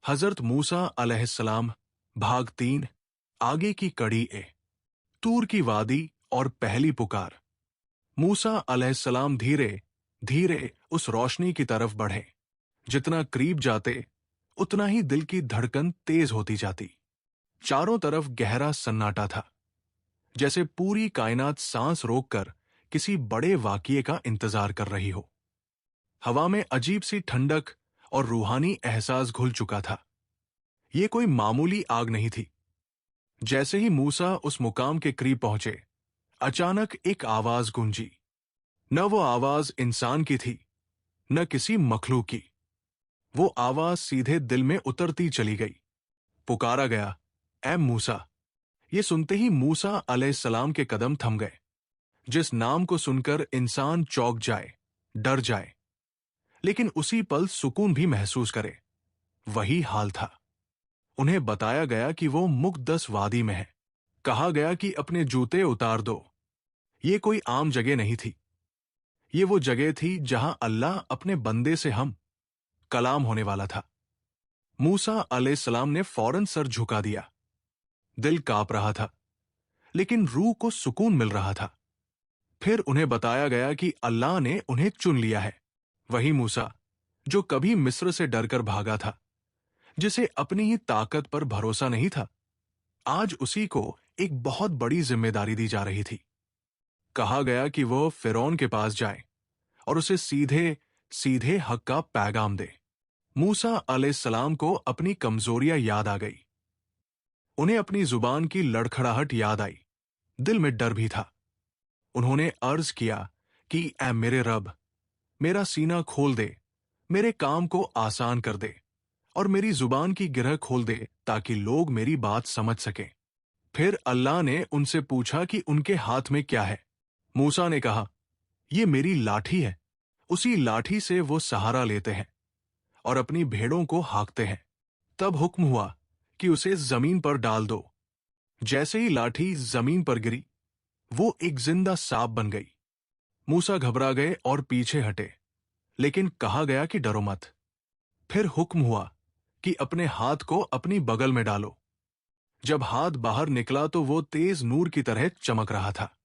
हजरत मूसा अलैहिस्सलाम भाग 3 आगे की कड़ी ए तूर की वादी और पहली पुकार। मूसा अलैहिस्सलाम धीरे धीरे उस रोशनी की तरफ बढ़े। जितना करीब जाते उतना ही दिल की धड़कन तेज होती जाती। चारों तरफ गहरा सन्नाटा था, जैसे पूरी कायनात सांस रोककर किसी बड़े वाकये का इंतजार कर रही हो। हवा में अजीब सी ठंडक और रूहानी एहसास घुल चुका था। ये कोई मामूली आग नहीं थी। जैसे ही मूसा उस मुकाम के करीब पहुंचे, अचानक एक आवाज गूंजी। न वो आवाज इंसान की थी, न किसी मखलूक की। वो आवाज सीधे दिल में उतरती चली गई। पुकारा गया, ऐ मूसा। ये सुनते ही मूसा अलैहिस्सलाम के कदम थम गए। जिस नाम को सुनकर इंसान चौंक जाए, डर जाए, लेकिन उसी पल सुकून भी महसूस करे, वही हाल था। उन्हें बताया गया कि वो मुक़द्दस वादी में है। कहा गया कि अपने जूते उतार दो। ये कोई आम जगह नहीं थी। ये वो जगह थी जहां अल्लाह अपने बंदे से हम कलाम होने वाला था। मूसा अलैहिस्सलाम ने फौरन सर झुका दिया। दिल कांप रहा था, लेकिन रूह को सुकून मिल रहा था। फिर उन्हें बताया गया कि अल्लाह ने उन्हें चुन लिया है। वही मूसा जो कभी मिस्र से डरकर भागा था, जिसे अपनी ही ताकत पर भरोसा नहीं था, आज उसी को एक बहुत बड़ी जिम्मेदारी दी जा रही थी। कहा गया कि वो फिरौन के पास जाए और उसे सीधे सीधे हक का पैगाम दे। मूसा अलैहिस्सलाम को अपनी कमजोरियां याद आ गई। उन्हें अपनी जुबान की लड़खड़ाहट याद आई। दिल में डर भी था। उन्होंने अर्ज किया कि ऐ मेरे रब, मेरा सीना खोल दे, मेरे काम को आसान कर दे और मेरी जुबान की गिरह खोल दे ताकि लोग मेरी बात समझ सकें। फिर अल्लाह ने उनसे पूछा कि उनके हाथ में क्या है। मूसा ने कहा, ये मेरी लाठी है। उसी लाठी से वो सहारा लेते हैं और अपनी भेड़ों को हाँकते हैं। तब हुक्म हुआ कि उसे जमीन पर डाल दो। जैसे ही लाठी जमीन पर गिरी, वो एक जिंदा सांप बन गई। मूसा घबरा गए और पीछे हटे, लेकिन कहा गया कि डरो मत। फिर हुक्म हुआ कि अपने हाथ को अपनी बगल में डालो। जब हाथ बाहर निकला तो वो तेज नूर की तरह चमक रहा था।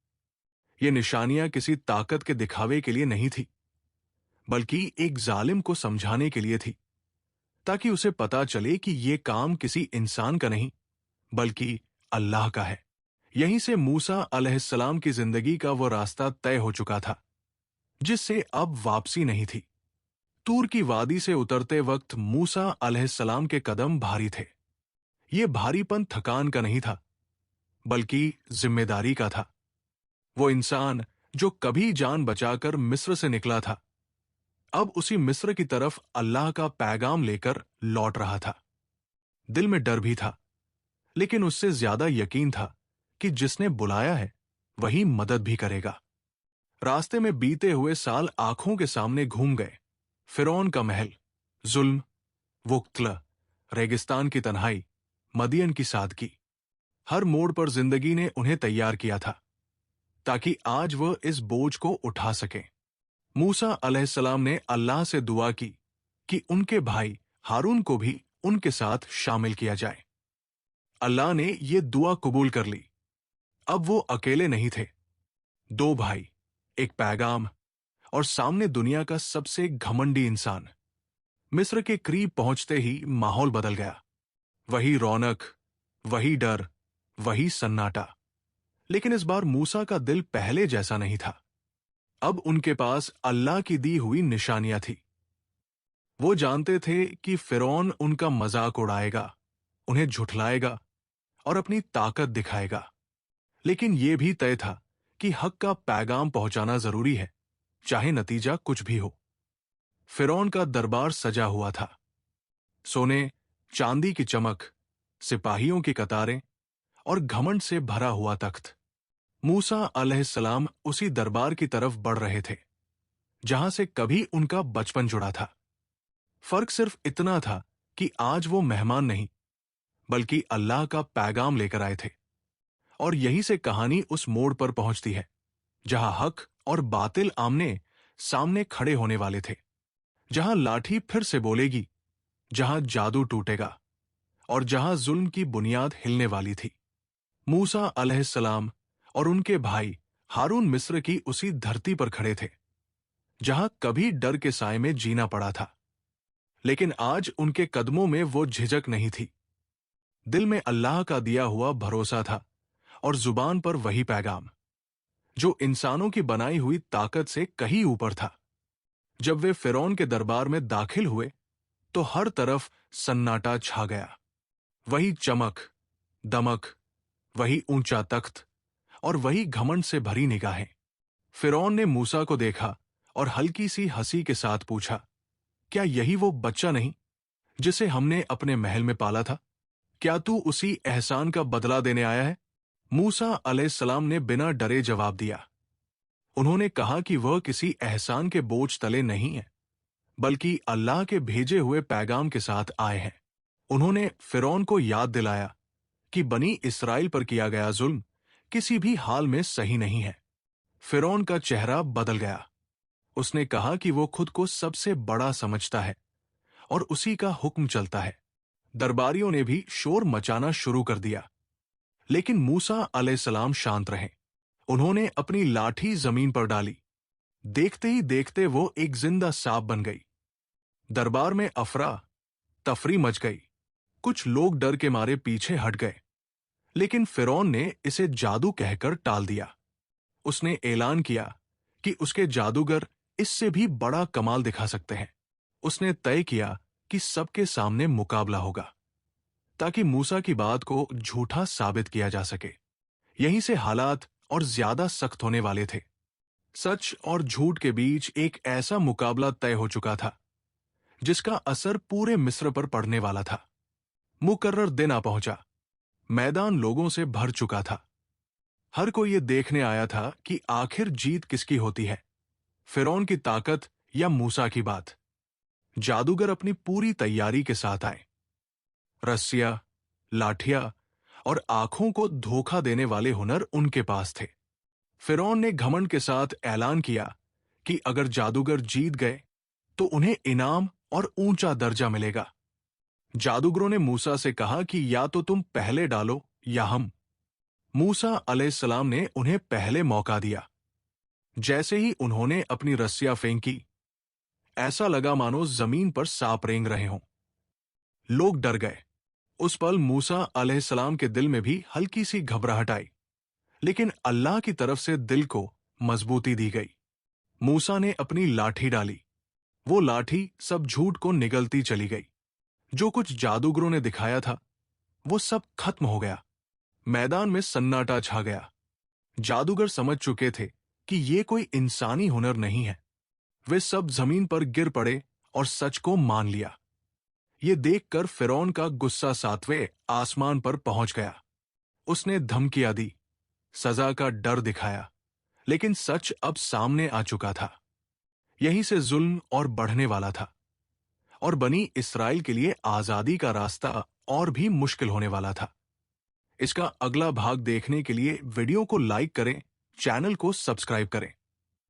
ये निशानियां किसी ताकत के दिखावे के लिए नहीं थी, बल्कि एक जालिम को समझाने के लिए थी, ताकि उसे पता चले कि ये काम किसी इंसान का नहीं, बल्कि अल्लाह का है। यहीं से मूसा अलैहिस्सलाम की जिंदगी का वो रास्ता तय हो चुका था, जिससे अब वापसी नहीं थी। तूर की वादी से उतरते वक्त मूसा अलैहिस्सलाम के कदम भारी थे। ये भारीपन थकान का नहीं था, बल्कि जिम्मेदारी का था। वो इंसान जो कभी जान बचाकर मिस्र से निकला था, अब उसी मिस्र की तरफ अल्लाह का पैगाम लेकर लौट रहा था। दिल में डर भी था, लेकिन उससे ज्यादा यकीन था कि जिसने बुलाया है वही मदद भी करेगा। रास्ते में बीते हुए साल आंखों के सामने घूम गए। फिरौन का महल, जुल्म, वुक्तला, रेगिस्तान की तन्हाई, मदियन की सादगी। हर मोड़ पर जिंदगी ने उन्हें तैयार किया था, ताकि आज वह इस बोझ को उठा सकें। मूसा अलैहिस्सलाम ने अल्लाह से दुआ की कि उनके भाई हारून को भी उनके साथ शामिल किया जाए। अल्लाह ने ये दुआ कबूल कर ली। अब वो अकेले नहीं थे। दो भाई, एक पैगाम और सामने दुनिया का सबसे घमंडी इंसान। मिस्र के करीब पहुंचते ही माहौल बदल गया। वही रौनक, वही डर, वही सन्नाटा। लेकिन इस बार मूसा का दिल पहले जैसा नहीं था। अब उनके पास अल्लाह की दी हुई निशानियां थी। वो जानते थे कि फिरौन उनका मजाक उड़ाएगा, उन्हें झुठलाएगा और अपनी ताकत दिखाएगा। लेकिन यह भी तय था कि हक का पैगाम पहुंचाना जरूरी है, चाहे नतीजा कुछ भी हो। फिरौन का दरबार सजा हुआ था। सोने चांदी की चमक, सिपाहियों की कतारें और घमंड से भरा हुआ तख्त। मूसा अलैहिस्सलाम उसी दरबार की तरफ बढ़ रहे थे, जहां से कभी उनका बचपन जुड़ा था। फर्क सिर्फ इतना था कि आज वो मेहमान नहीं, बल्कि अल्लाह का पैगाम लेकर आए थे। और यहीं से कहानी उस मोड़ पर पहुंचती है, जहां हक और बातिल आमने सामने खड़े होने वाले थे। जहां लाठी फिर से बोलेगी, जहां जादू टूटेगा और जहां जुल्म की बुनियाद हिलने वाली थी। मूसा अलैहिस्सलाम और उनके भाई हारून मिस्र की उसी धरती पर खड़े थे जहां कभी डर के साए में जीना पड़ा था, लेकिन आज उनके कदमों में वो झिझक नहीं थी। दिल में अल्लाह का दिया हुआ भरोसा था और जुबान पर वही पैगाम जो इंसानों की बनाई हुई ताकत से कहीं ऊपर था। जब वे फिरौन के दरबार में दाखिल हुए तो हर तरफ सन्नाटा छा गया। वही चमक, दमक, वही ऊंचा तख्त और वही घमंड से भरी निगाहें। फिरौन ने मूसा को देखा और हल्की सी हंसी के साथ पूछा, क्या यही वो बच्चा नहीं जिसे हमने अपने महल में पाला था? क्या तू उसी एहसान का बदला देने आया है? मूसा अलैहिस्सलाम ने बिना डरे जवाब दिया। उन्होंने कहा कि वह किसी एहसान के बोझ तले नहीं है, बल्कि अल्लाह के भेजे हुए पैगाम के साथ आए हैं। उन्होंने फिरौन को याद दिलाया कि बनी इस्राइल पर किया गया जुल्म किसी भी हाल में सही नहीं है। फिरौन का चेहरा बदल गया। उसने कहा कि वो खुद को सबसे बड़ा समझता है और उसी का हुक्म चलता है। दरबारियों ने भी शोर मचाना शुरू कर दिया, लेकिन मूसा अलैहिस्सलाम शांत रहे। उन्होंने अपनी लाठी जमीन पर डाली। देखते ही देखते वो एक जिंदा सांप बन गई। दरबार में अफरा तफरी मच गई। कुछ लोग डर के मारे पीछे हट गए, लेकिन फिरौन ने इसे जादू कहकर टाल दिया। उसने ऐलान किया कि उसके जादूगर इससे भी बड़ा कमाल दिखा सकते हैं। उसने तय किया कि सबके सामने मुकाबला होगा, ताकि मूसा की बात को झूठा साबित किया जा सके। यहीं से हालात और ज्यादा सख्त होने वाले थे। सच और झूठ के बीच एक ऐसा मुकाबला तय हो चुका था जिसका असर पूरे मिस्र पर पड़ने वाला था। मुकर्रर दिन आ पहुंचा। मैदान लोगों से भर चुका था। हर कोई ये देखने आया था कि आखिर जीत किसकी होती है, फिरौन की ताकत या मूसा की बात। जादूगर अपनी पूरी तैयारी के साथ आए। रस्सियां, लाठियां और आंखों को धोखा देने वाले हुनर उनके पास थे। फिरौन ने घमंड के साथ ऐलान किया कि अगर जादूगर जीत गए तो उन्हें इनाम और ऊंचा दर्जा मिलेगा। जादूगरों ने मूसा से कहा कि या तो तुम पहले डालो या हम। मूसा अलैहिस्सलाम ने उन्हें पहले मौका दिया। जैसे ही उन्होंने अपनी रस्सियां फेंकी, ऐसा लगा मानो जमीन पर सांप रेंग रहे हों। लोग डर गए। उस पल मूसा अलैहिस्सलाम के दिल में भी हल्की सी घबराहट आई, लेकिन अल्लाह की तरफ से दिल को मजबूती दी गई। मूसा ने अपनी लाठी डाली। वो लाठी सब झूठ को निगलती चली गई। जो कुछ जादूगरों ने दिखाया था वो सब खत्म हो गया। मैदान में सन्नाटा छा गया। जादूगर समझ चुके थे कि ये कोई इंसानी हुनर नहीं है। वे सब जमीन पर गिर पड़े और सच को मान लिया। ये देखकर फिरौन का गुस्सा 7वें आसमान पर पहुंच गया। उसने धमकियां दी, सजा का डर दिखाया, लेकिन सच अब सामने आ चुका था। यहीं से जुल्म और बढ़ने वाला था और बनी इस्राइल के लिए आजादी का रास्ता और भी मुश्किल होने वाला था। इसका अगला भाग देखने के लिए वीडियो को लाइक करें, चैनल को सब्सक्राइब करें।